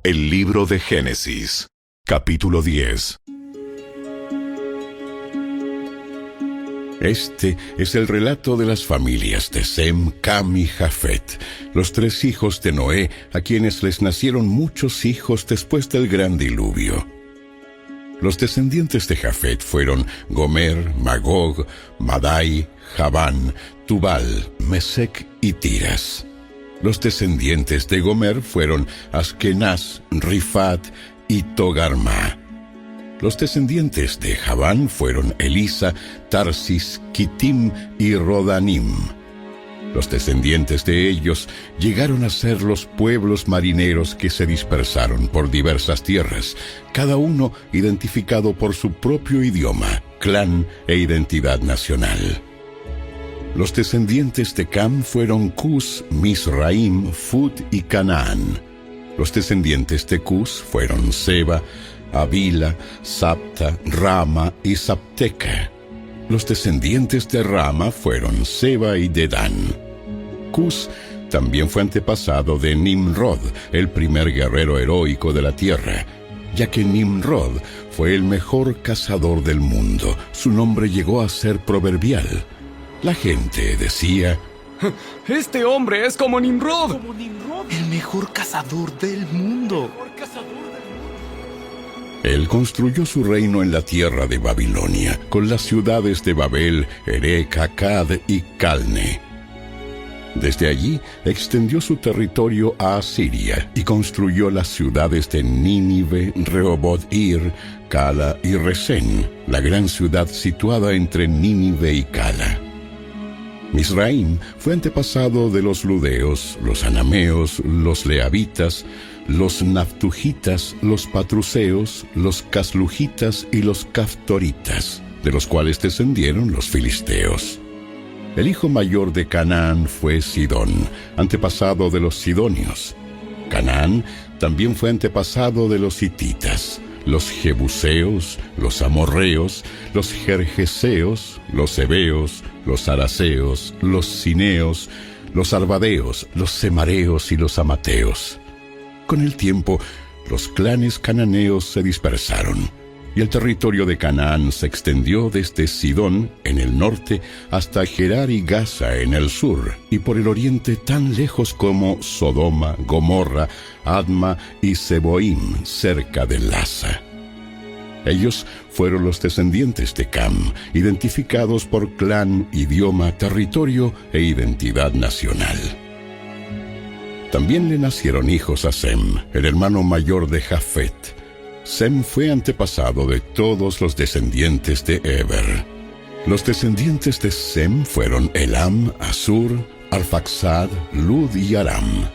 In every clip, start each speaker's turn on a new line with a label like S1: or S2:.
S1: El libro de Génesis, capítulo 10. Este es el relato de las familias de Sem, Cam y Jafet, los 3 hijos de Noé, a quienes les nacieron muchos hijos después del gran diluvio. Los descendientes de Jafet fueron Gomer, Magog, Madai, Javán, Tubal, Mesec y Tiras. Los descendientes de Gomer fueron Askenaz, Rifat y Togarma. Los descendientes de Javán fueron Elisa, Tarsis, Kitim y Rodanim. Los descendientes de ellos llegaron a ser los pueblos marineros que se dispersaron por diversas tierras, cada uno identificado por su propio idioma, clan e identidad nacional. Los descendientes de Cam fueron Cus, Misraim, Fut y Canaán. Los descendientes de Cus fueron Seba, Avila, Sapta, Rama y Sapteca. Los descendientes de Rama fueron Seba y Dedán. Cus también fue antepasado de Nimrod, el primer guerrero heroico de la tierra, ya que Nimrod fue el mejor cazador del mundo. Su nombre llegó a ser proverbial. La gente decía:
S2: ¡Este hombre es como Nimrod!
S3: El mejor cazador del mundo.
S1: Él construyó su reino en la tierra de Babilonia, con las ciudades de Babel, Erec, Accad y Calne. Desde allí extendió su territorio a Asiria y construyó las ciudades de Nínive, Rehoboth-ir, Cala y Resén, la gran ciudad situada entre Nínive y Cala. Misraim fue antepasado de los ludeos, los anameos, los leabitas, los naftujitas, los patruseos, los caslujitas y los caftoritas, de los cuales descendieron los filisteos. El hijo mayor de Canaán fue Sidón, antepasado de los sidonios. Canaán también fue antepasado de los hititas, los jebuseos, los amorreos, los gergeseos, los heveos, los araseos, los cineos, los arvadeos, los semareos y los amateos. Con el tiempo, los clanes cananeos se dispersaron, y el territorio de Canaán se extendió desde Sidón, en el norte, hasta Gerar y Gaza, en el sur, y por el oriente tan lejos como Sodoma, Gomorra, Adma y Seboim, cerca de Lasa. Ellos fueron los descendientes de Cam, identificados por clan, idioma, territorio e identidad nacional. También le nacieron hijos a Sem, el hermano mayor de Jafet. Sem fue antepasado de todos los descendientes de Eber. Los descendientes de Sem fueron Elam, Asur, Arfaxad, Lud y Aram.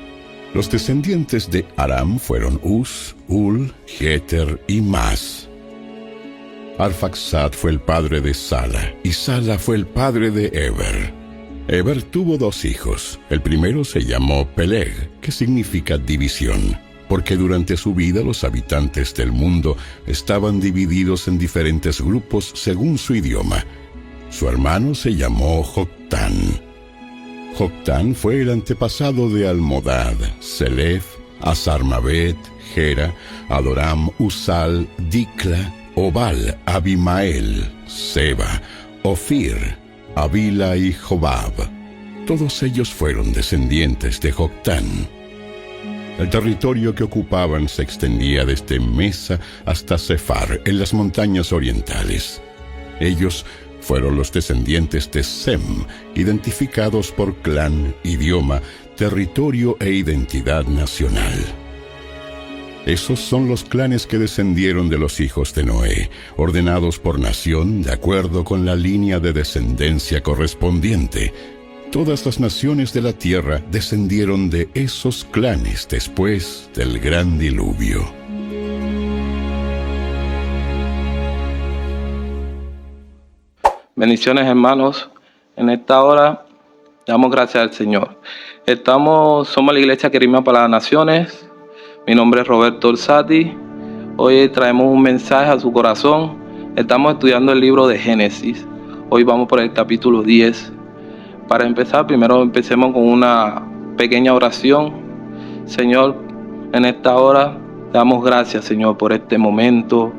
S1: Los descendientes de Aram fueron Uz, Ul, Jeter y Mas. Arfaxad fue el padre de Sala, y Sala fue el padre de Eber. Eber tuvo 2 hijos. El primero se llamó Peleg, que significa división, porque durante su vida los habitantes del mundo estaban divididos en diferentes grupos según su idioma. Su hermano se llamó Joctán. Joctán fue el antepasado de Almodad, Selef, Asarmabet, Gera, Adoram, Usal, Dicla, Obal, Abimael, Seba, Ofir, Avila y Jobab. Todos ellos fueron descendientes de Joctán. El territorio que ocupaban se extendía desde Mesa hasta Sefar, en las montañas orientales. Ellos fueron los descendientes de Sem, identificados por clan, idioma, territorio e identidad nacional. Esos son los clanes que descendieron de los hijos de Noé, ordenados por nación de acuerdo con la línea de descendencia correspondiente. Todas las naciones de la tierra descendieron de esos clanes después del gran diluvio.
S4: Bendiciones, hermanos. En esta hora damos gracias al Señor. Somos la Iglesia Querigma para las Naciones. Mi nombre es Roberto Orsatti. Hoy traemos un mensaje a su corazón. Estamos estudiando el libro de Génesis. Hoy vamos por el capítulo 10. Para empezar, primero empecemos con una pequeña oración. Señor, en esta hora Te damos gracias, Señor, por este momento,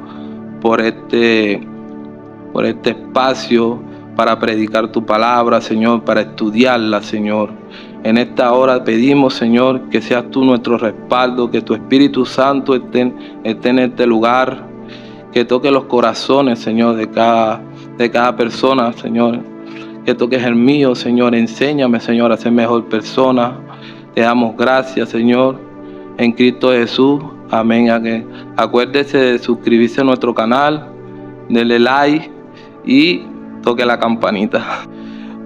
S4: por este espacio para predicar tu palabra, Señor, para estudiarla, Señor. En esta hora pedimos, Señor, que seas tú nuestro respaldo, que tu Espíritu Santo esté en este lugar, que toque los corazones, Señor, de cada persona, Señor. Que toques el mío, Señor. Enséñame, Señor, a ser mejor persona. Te damos gracias, Señor, en Cristo Jesús. Amén. Acuérdese de suscribirse a nuestro canal, denle like y toque la campanita.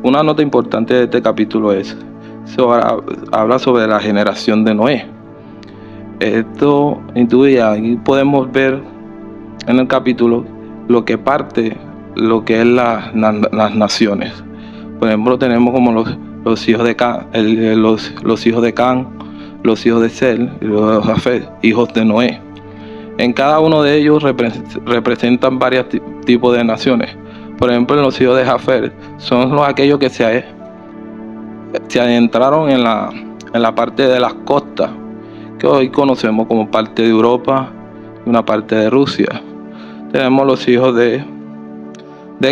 S4: Una nota importante de este capítulo habla sobre la generación de Noé. Esto intuye, ahí podemos ver en el capítulo lo que es las naciones. Por ejemplo, tenemos como los hijos de Can, los hijos de Can, los hijos de Sel y los Jafet, hijos de Noé. En cada uno de ellos representan varios tipos de naciones. Por ejemplo, en los hijos de Jafet son aquellos que se adentraron en la parte de las costas, que hoy conocemos como parte de Europa y una parte de Rusia. Tenemos los hijos de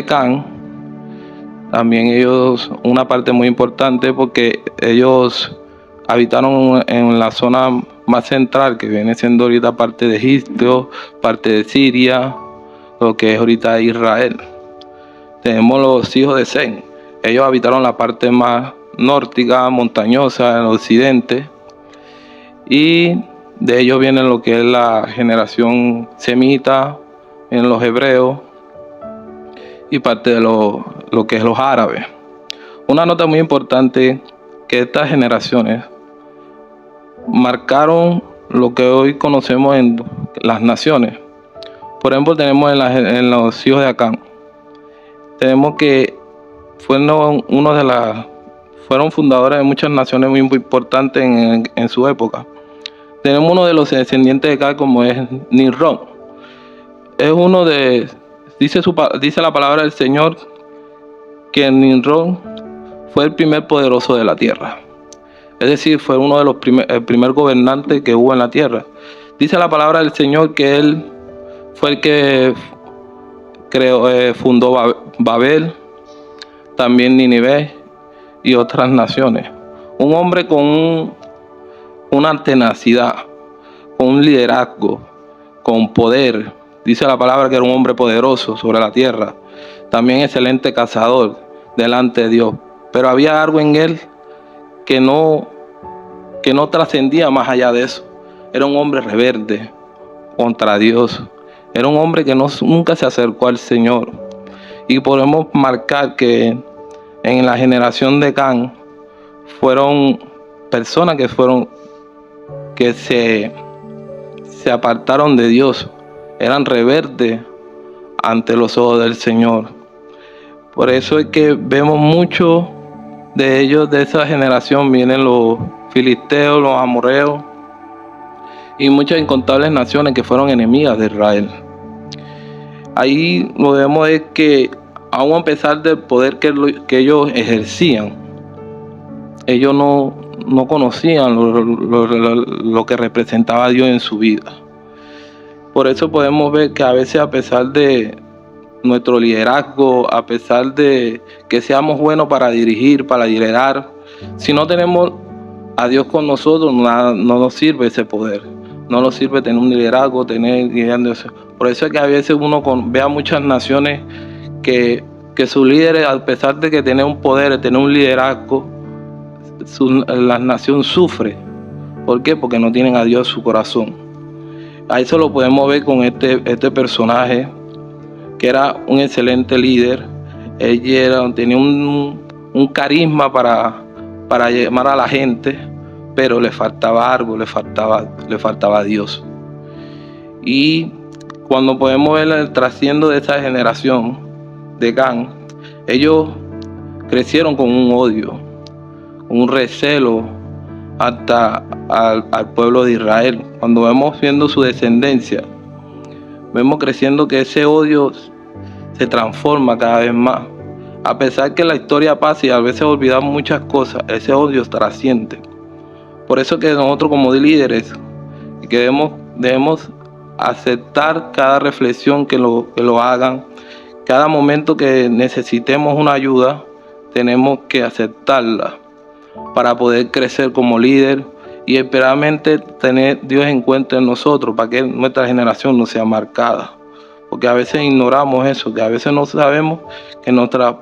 S4: Can, también ellos, una parte muy importante porque ellos habitaron en la zona más central, que viene siendo ahorita parte de Egipto, parte de Siria, lo que es ahorita Israel. Tenemos los hijos de Sem. Ellos habitaron la parte más nórdica, montañosa, en el occidente. Y de ellos viene lo que es la generación semita, vienen los hebreos y parte de lo que es los árabes. Una nota muy importante, que estas generaciones marcaron lo que hoy conocemos en las naciones. Por ejemplo, tenemos en los hijos de Acán, tenemos que fueron fundadores de muchas naciones muy importantes en su época. Tenemos uno de los descendientes de Acán, como es Nimrod. Es uno de, dice la palabra del Señor, que Nimrod fue el primer poderoso de la tierra. Es decir, fue uno de el primer gobernante que hubo en la tierra. Dice la palabra del Señor que él fue el que fundó Babel, también Nínive y otras naciones. Un hombre con una tenacidad, con un liderazgo, con poder. Dice la palabra que era un hombre poderoso sobre la tierra. También excelente cazador delante de Dios. Pero había algo en él que no trascendía más allá de eso. Era un hombre rebelde contra Dios. Era un hombre que nunca se acercó al Señor. Y podemos marcar que en la generación de Can fueron personas que se apartaron de Dios. Eran rebeldes ante los ojos del Señor. Por eso es que vemos mucho de ellos, de esa generación, vienen los filisteos, los amorreos y muchas incontables naciones que fueron enemigas de Israel. Ahí lo que vemos es que aun a pesar del poder que ellos ejercían, ellos no conocían lo que representaba Dios en su vida. Por eso podemos ver que a veces, a pesar de nuestro liderazgo, a pesar de que seamos buenos para dirigir, para liderar, si no tenemos a Dios con nosotros, no nos sirve ese poder. No nos sirve tener un liderazgo, guiando eso. Por eso es que a veces uno ve a muchas naciones que sus líderes, a pesar de que tienen un poder, de tener un liderazgo, la nación sufre. ¿Por qué? Porque no tienen a Dios en su corazón. A eso lo podemos ver con este personaje, que era un excelente líder. Él tenía un carisma para llamar a la gente, pero le faltaba algo, le faltaba a Dios. Y cuando podemos ver el trasciendo de esa generación de Can, ellos crecieron con un odio, un recelo hasta al pueblo de Israel. Cuando vemos viendo su descendencia, vemos creciendo que ese odio se transforma cada vez más. A pesar que la historia pasa y a veces olvidamos muchas cosas, ese odio trasciende. Por eso que nosotros como líderes, que debemos debemos aceptar cada reflexión que lo hagan. Cada momento que necesitemos una ayuda, tenemos que aceptarla para poder crecer como líder y esperadamente tener Dios en cuenta en nosotros para que nuestra generación no sea marcada. Porque a veces ignoramos eso, que a veces no sabemos que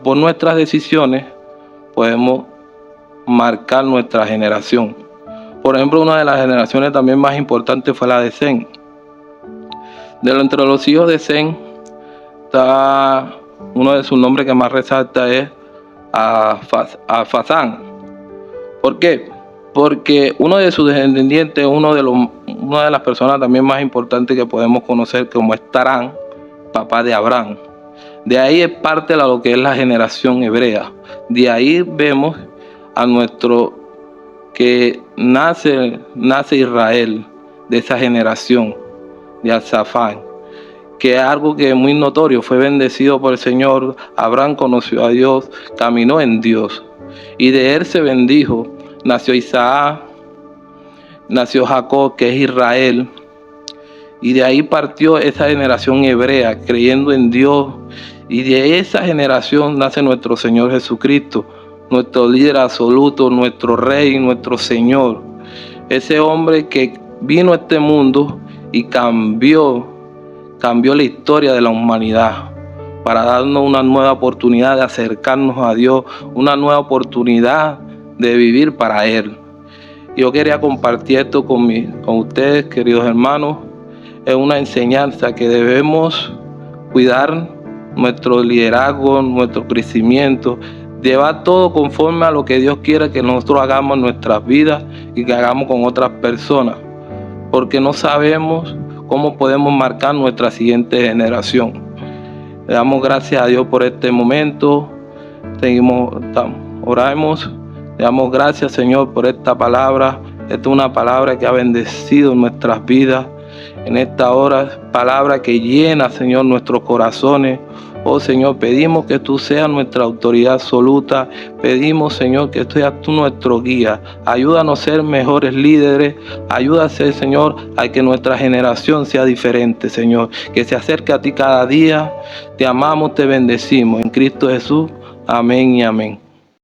S4: por nuestras decisiones podemos marcar nuestra generación. Por ejemplo, una de las generaciones también más importantes fue la de Sem. Entre los hijos de Sem, está uno de sus nombres que más resalta es Arfaxad. ¿Por qué? Porque uno de sus descendientes, una de las personas también más importantes que podemos conocer, como es Tarán, papá de Abraham. De ahí es parte de lo que es la generación hebrea. De ahí vemos a que nace Israel, de esa generación de Azafán, que es algo que es muy notorio. Fue bendecido por el Señor. Abraham conoció a Dios, caminó en Dios, y de él se bendijo. Nació Isaac, nació Jacob, que es Israel, y de ahí partió esa generación hebrea creyendo en Dios, y de esa generación nace nuestro Señor Jesucristo, nuestro líder absoluto, nuestro Rey, nuestro Señor. Ese hombre que vino a este mundo y cambió la historia de la humanidad para darnos una nueva oportunidad de acercarnos a Dios, una nueva oportunidad de vivir para Él. Yo quería compartir esto con ustedes, queridos hermanos. Es una enseñanza que debemos cuidar nuestro liderazgo, nuestro crecimiento, llevar todo conforme a lo que Dios quiere que nosotros hagamos en nuestras vidas y que hagamos con otras personas, porque no sabemos cómo podemos marcar nuestra siguiente generación. Le damos gracias a Dios por este momento. Oramos. Le damos gracias, Señor, por esta palabra. Esta es una palabra que ha bendecido nuestras vidas. En esta hora, palabra que llena, Señor, nuestros corazones. Oh, Señor, pedimos que tú seas nuestra autoridad absoluta. Pedimos, Señor, que seas tú nuestro guía. Ayúdanos a ser mejores líderes. Ayúdanos, Señor, a que nuestra generación sea diferente, Señor. Que se acerque a ti cada día. Te amamos, te bendecimos. En Cristo Jesús. Amén y amén.